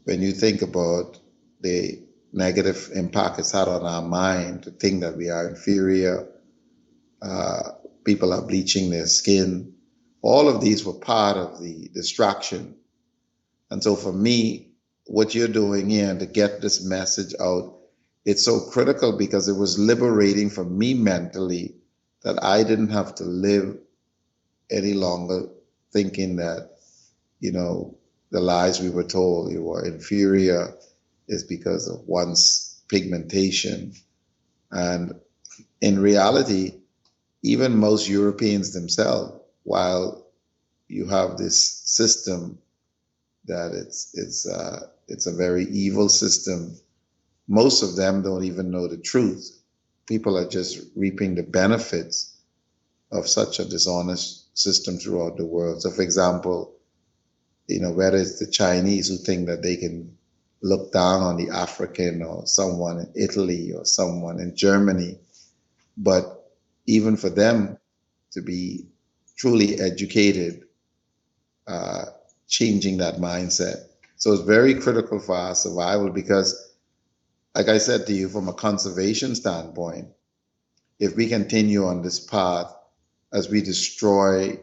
when you think about the negative impact it's had on our mind, to think that we are inferior, uh, people are bleaching their skin. All of these were part of the distraction. And so for me, what you're doing here to get this message out, it's so critical because it was liberating for me mentally that I didn't have to live any longer thinking that, you know, the lies we were told you were inferior is because of one's pigmentation. And in reality, even most Europeans themselves, while you have this system that it's a very evil system, most of them don't even know the truth. People are just reaping the benefits of such a dishonest system throughout the world. So, for example, whether it's the Chinese who think that they can look down on the African or someone in Italy or someone in Germany, but even for them to be truly educated, uh, changing that mindset. So it's very critical for our survival because, like I said to you, from a conservation standpoint, if we continue on this path as we destroy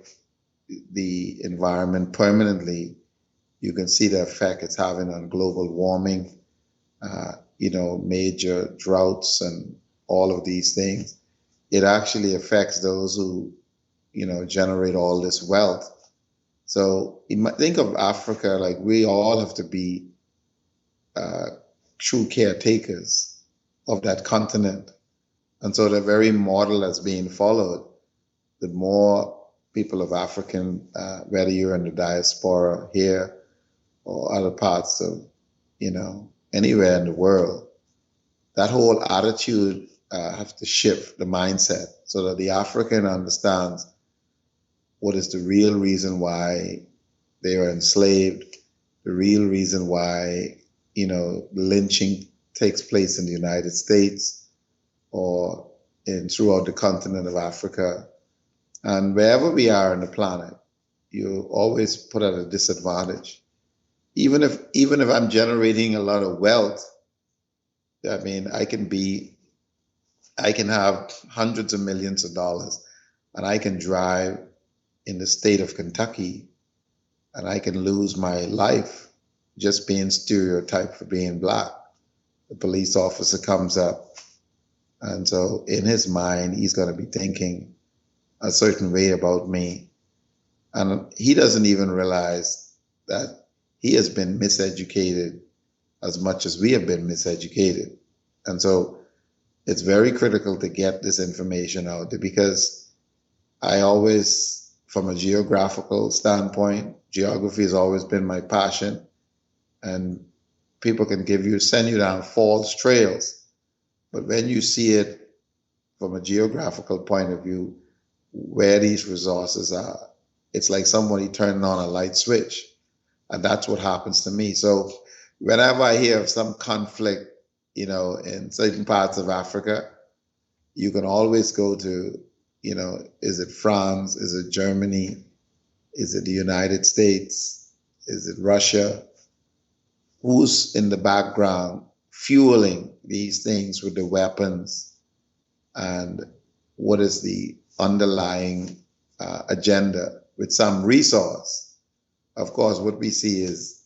the environment permanently, you can see the effect it's having on global warming, major droughts and all of these things. It actually affects those who, generate all this wealth. So think of Africa like we all have to be uh, true caretakers of that continent. And so the very model that's being followed, the more people of African, whether you're in the diaspora here or other parts of, anywhere in the world, that whole attitude have to shift the mindset so that the African understands what is the real reason why they are enslaved, the real reason why, lynching takes place in the United States or throughout the continent of Africa. And wherever we are on the planet, you always put at a disadvantage. Even if I'm generating a lot of wealth, I mean, I can have hundreds of millions of dollars, and I can drive in the state of Kentucky, and I can lose my life just being stereotyped for being black. The police officer comes up, and so in his mind, he's going to be thinking a certain way about me. And he doesn't even realize that he has been miseducated as much as we have been miseducated. And so it's very critical to get this information out there because I always, from a geographical standpoint, geography has always been my passion. And people can send you down false trails. But when you see it from a geographical point of view, where these resources are, it's like somebody turning on a light switch. And that's what happens to me. So whenever I hear of some conflict, in certain parts of Africa, you can always go to, is it France? Is it Germany? Is it the United States? Is it Russia? Who's in the background fueling these things with the weapons? And what is the underlying agenda with some resource? Of course, what we see is,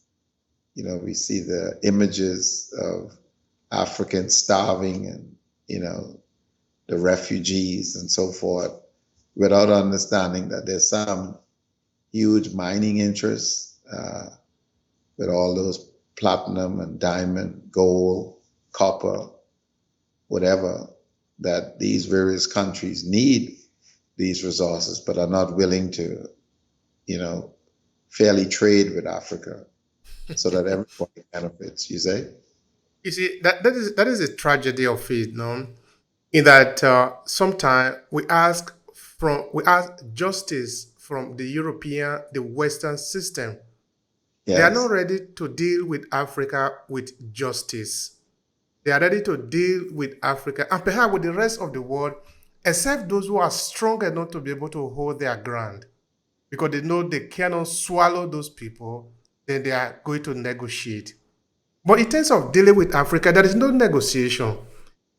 we see the images of Africans starving and, the refugees and so forth, without understanding that there's some huge mining interests with all those platinum and diamond, gold, copper, whatever, that these various countries need these resources, but are not willing to, fairly trade with Africa so that everybody benefits, you say? You see, that is a tragedy of it, no? In that sometimes we ask justice from the Western system. They are not Yes. ready to deal with Africa with justice. They are ready to deal with Africa and perhaps with the rest of the world, except those who are strong enough to be able to hold their ground. Because they know they cannot swallow those people, then they are going to negotiate. But in terms of dealing with Africa, there is no negotiation.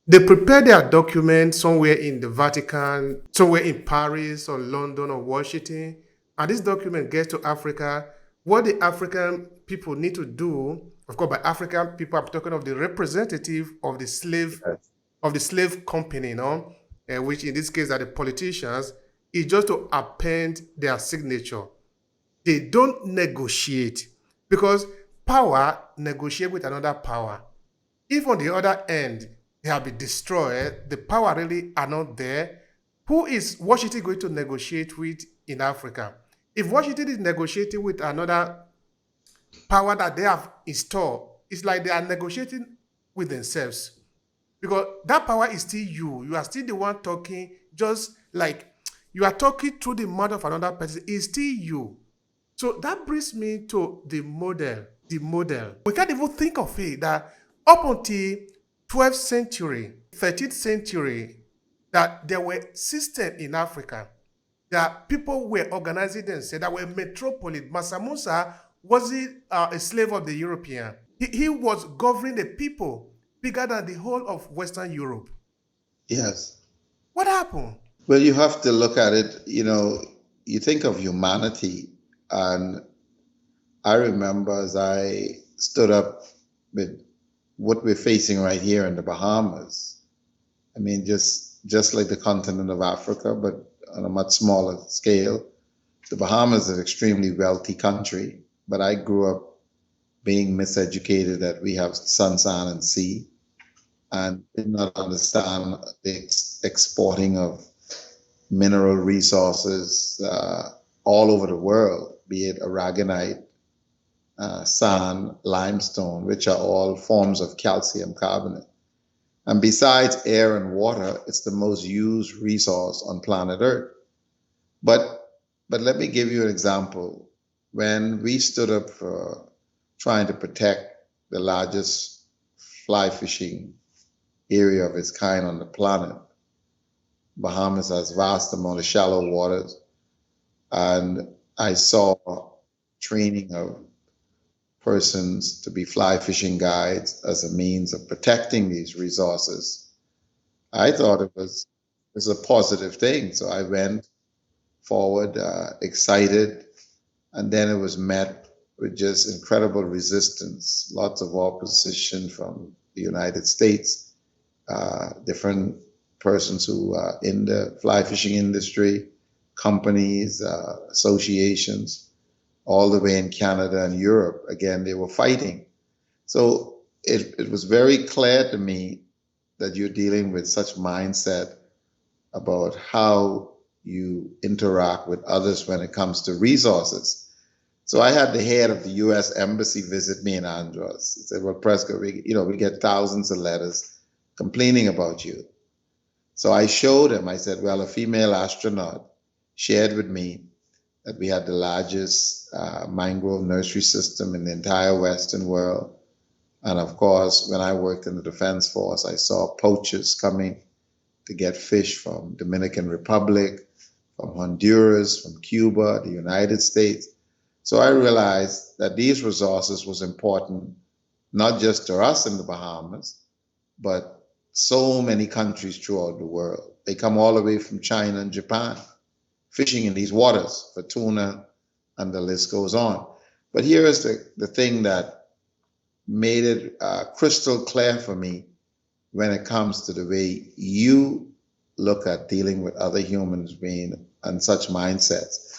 They prepare their document somewhere in the Vatican, somewhere in Paris or London or Washington, and this document gets to Africa. What the African people need to do, of course, by African people, I'm talking of the representative Yes. of the slave company, which in this case are the politicians, is just to append their signature. They don't negotiate because power negotiate with another power. If on the other end they have been destroyed, the power really are not there, who is Washington going to negotiate with in Africa? If Washington is negotiating with another power that they have installed, it's like they are negotiating with themselves because that power is still you. You are still the one talking, just like you are talking through the mouth of another person. It's still you. So that brings me to the model. The model. We can't even think of it that up until 12th century, 13th century, that there were systems in Africa that people were organizing themselves, that were metropolis. Mansa Musa wasn't a slave of the European. He was governing the people bigger than the whole of Western Europe. Yes. What happened? Well, you have to look at it, you think of humanity, and I remember as I stood up with what we're facing right here in the Bahamas. I mean, just like the continent of Africa, but on a much smaller scale. The Bahamas is an extremely wealthy country, but I grew up being miseducated that we have sun, sand, and sea, and did not understand the exporting of mineral resources all over the world, be it aragonite, sand, limestone, which are all forms of calcium carbonate. And besides air and water, it's the most used resource on planet Earth. But let me give you an example. When we stood up for trying to protect the largest fly fishing area of its kind on the planet, Bahamas has vast amount of shallow waters, and I saw training of persons to be fly fishing guides as a means of protecting these resources. I thought it was a positive thing, so I went forward excited, and then it was met with just incredible resistance, lots of opposition from the United States, different persons who are in the fly fishing industry, companies, associations, all the way in Canada and Europe. Again, they were fighting. So it was very clear to me that you're dealing with such mindset about how you interact with others when it comes to resources. So I had the head of the U.S. Embassy visit me in Andros. He said, "Well, Prescott, we get thousands of letters complaining about you." So I showed him. I said, "Well, a female astronaut shared with me that we had the largest mangrove nursery system in the entire Western world. And of course, when I worked in the Defense Force, I saw poachers coming to get fish from Dominican Republic, from Honduras, from Cuba, the United States. So I realized that these resources was important, not just to us in the Bahamas, but so many countries throughout the world. They come all the way from China and Japan, fishing in these waters for tuna, and the list goes on. But here is the thing that made it crystal clear for me when it comes to the way you look at dealing with other humans being and such mindsets.